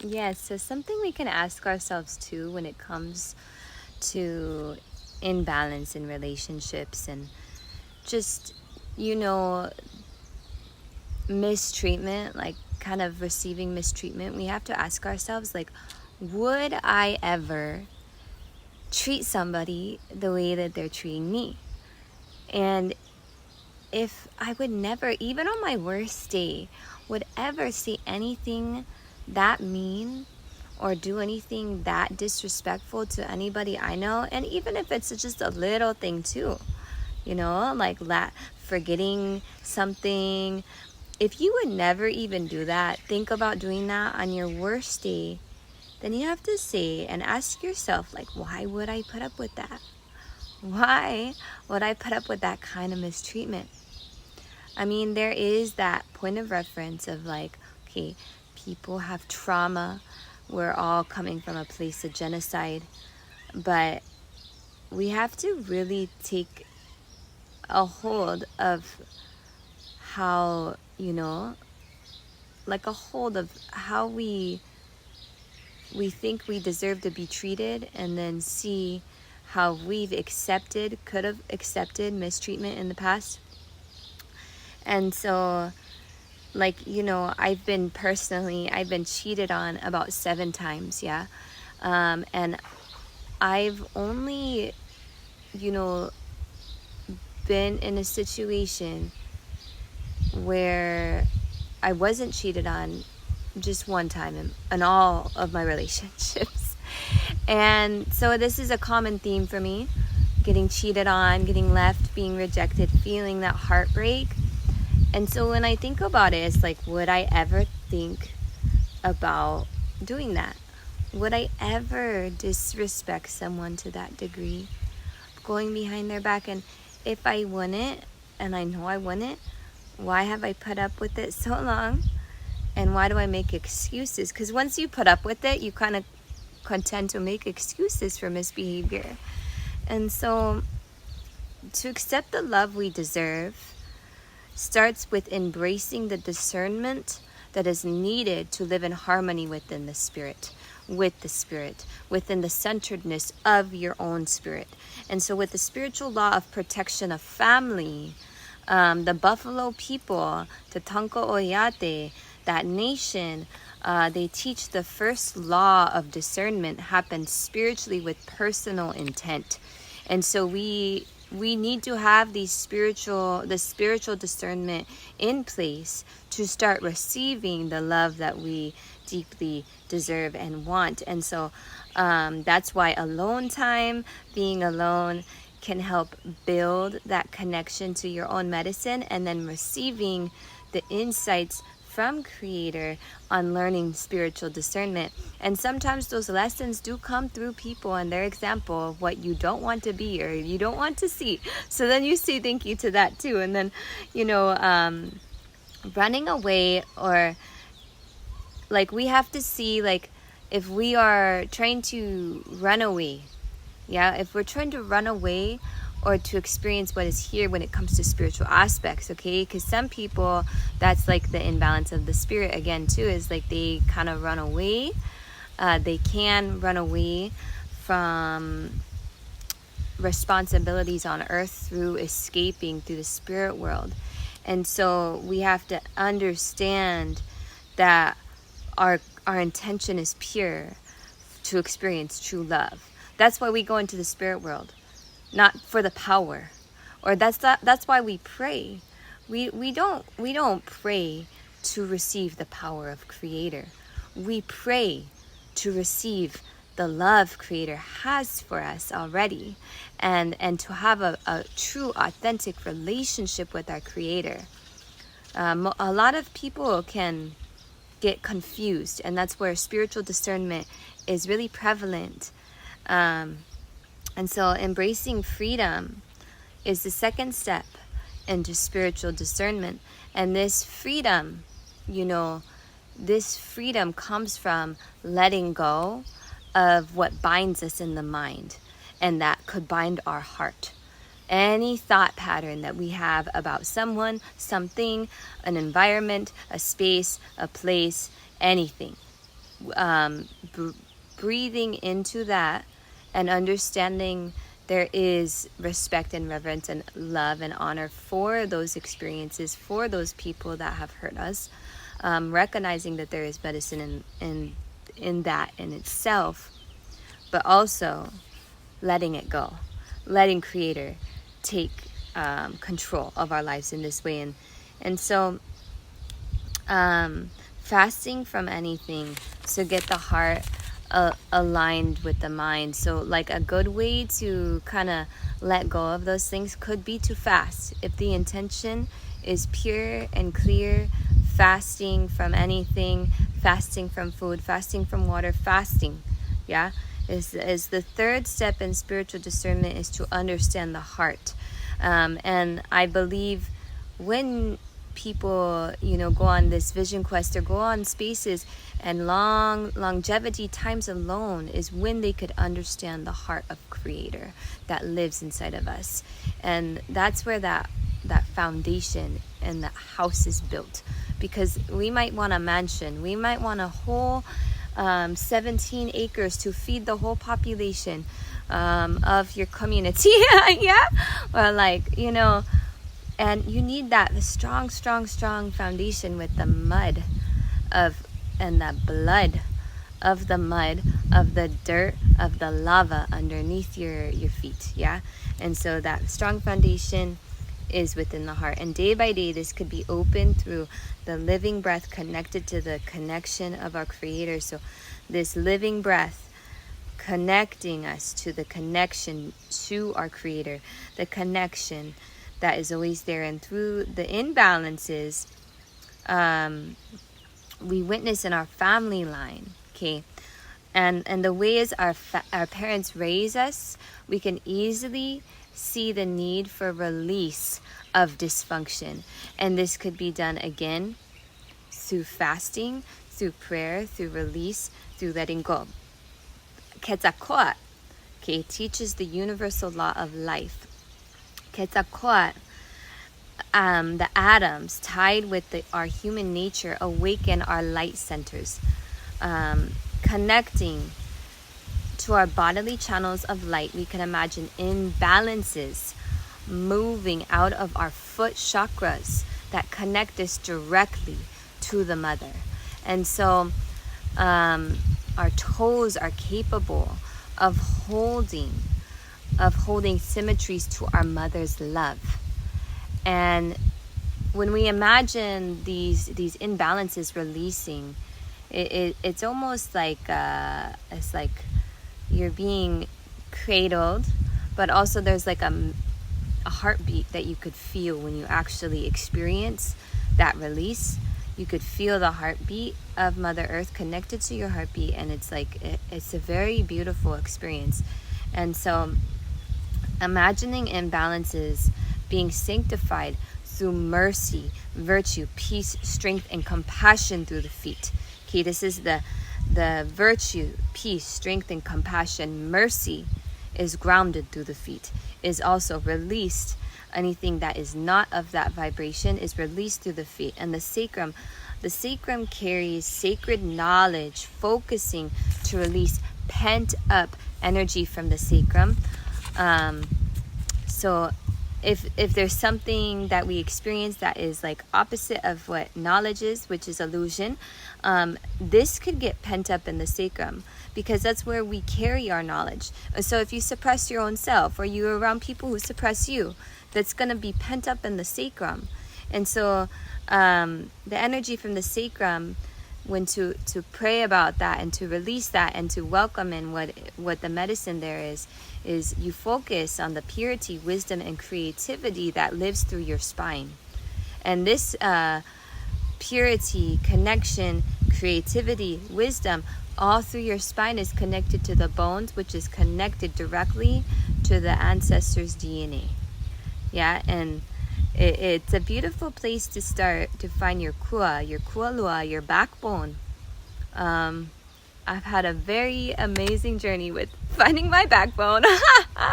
Yes, so something we can ask ourselves too when it comes to imbalance in relationships and just, you know, mistreatment, like kind of receiving mistreatment, we have to ask ourselves, like, would I ever treat somebody the way that they're treating me? And if I would never, even on my worst day, would ever say anything that mean or do anything that disrespectful to anybody I know, and even if it's just a little thing too, like forgetting something. If you would never even do that, think about doing that on your worst day, then you have to say and ask yourself, like, why would I put up with that? Why would I put up with that kind of mistreatment? I mean, there is that point of reference of like, okay, people have trauma. We're all coming from a place of genocide. But we have to really take a hold of how, like a hold of how we think we deserve to be treated, and then see how we've could have accepted mistreatment in the past. And so, like, I've been cheated on about 7 times, yeah. And I've only, you know, been in a situation where I wasn't cheated on just one time in all of my relationships. And so this is a common theme for me: getting cheated on, getting left, being rejected, feeling that heartbreak. And so when I think about it, it's like, would I ever think about doing that? Would I ever disrespect someone to that degree, going behind their back? And if I wouldn't, and I know I wouldn't, why have I put up with it so long? And why do I make excuses? Because once you put up with it, you kind of tend to make excuses for misbehavior. And so to accept the love we deserve starts with embracing the discernment that is needed to live in harmony within the Spirit, within the centeredness of your own spirit. And so with the spiritual law of protection of family, the Buffalo people, Tatanko Oyate, that nation, they teach the first law of discernment happens spiritually with personal intent. And so we need to have the spiritual discernment in place to start receiving the love that we deeply deserve and want. And so that's why alone time, being alone, can help build that connection to your own medicine, and then receiving the insights from Creator on learning spiritual discernment. And sometimes those lessons do come through people and their example of what you don't want to be or you don't want to see. So then you say thank you to that too. And then, running away, or like, we have to see, like, if we are trying to run away, yeah, if we're trying to run away or to experience what is here when it comes to spiritual aspects, okay? Because some people, that's like the imbalance of the spirit again too, is like they kind of run away. They can run away from responsibilities on earth through escaping through the spirit world. And so we have to understand that our intention is pure to experience true love. That's why we go into the spirit world, not for the power. Or that's why we pray. We don't pray to receive the power of Creator. We pray to receive the love Creator has for us already, and to have a true, authentic relationship with our Creator. A lot of people can get confused, and that's where spiritual discernment is really prevalent. And so embracing freedom is the second step into spiritual discernment. And this freedom, comes from letting go of what binds us in the mind, and that could bind our heart. Any thought pattern that we have about someone, something, an environment, a space, a place, anything. breathing into that and understanding there is respect and reverence and love and honor for those experiences, for those people that have hurt us, recognizing that there is medicine in that in itself, but also letting it go, letting Creator take control of our lives in this way. And so fasting from anything, so get the heart aligned with the mind. So like a good way to kind of let go of those things could be to fast. If the intention is pure and clear, fasting from anything, fasting from food, fasting from water, fasting, yeah, is the third step in spiritual discernment, is to understand the heart. And I believe when people, go on this vision quest or go on spaces and longevity times alone, is when they could understand the heart of Creator that lives inside of us. And that's where that foundation and that house is built. Because we might want a mansion, we might want a whole 17 acres to feed the whole population of your community. Yeah, or and you need that strong foundation with the mud and the blood of the mud, of the dirt, of the lava underneath your feet. Yeah. And so that strong foundation is within the heart. And day by day, this could be opened through the living breath connected to the connection of our Creator. So this living breath connecting us to the connection to our Creator, the connection that is always there. And through the imbalances we witness in our family line, okay, and the ways our parents raise us, we can easily see the need for release of dysfunction. And this could be done again through fasting, through prayer, through release, through letting go. Quetzalcoatl, okay, teaches the universal law of life. Quetzalcoatl, the atoms tied with our human nature awaken our light centers, connecting to our bodily channels of light. We can imagine imbalances moving out of our foot chakras that connect us directly to the mother. And so our toes are capable of holding symmetries to our mother's love. And when we imagine these imbalances releasing, it's almost like it's like you're being cradled, but also there's like a heartbeat that you could feel when you actually experience that release. You could feel the heartbeat of Mother Earth connected to your heartbeat, and it's like it's a very beautiful experience. And so imagining imbalances being sanctified through mercy, virtue, peace, strength, and compassion through the feet. Okay, this is the virtue, peace, strength, and compassion. Mercy is grounded through the feet, is also released. Anything that is not of that vibration is released through the feet. And the sacrum carries sacred knowledge, focusing to release pent up energy from the sacrum. So if there's something that we experience that is like opposite of what knowledge is, which is illusion, this could get pent up in the sacrum, because that's where we carry our knowledge. So if you suppress your own self, or you're around people who suppress you, that's going to be pent up in the sacrum. And so the energy from the sacrum, when to pray about that and to release that and to welcome in what the medicine there is you focus on the purity, wisdom, and creativity that lives through your spine. And this purity, connection, creativity, wisdom, all through your spine is connected to the bones, which is connected directly to the ancestors' DNA. Yeah, and it's a beautiful place to start to find your kua, your kualua, your backbone. I've had a very amazing journey with finding my backbone.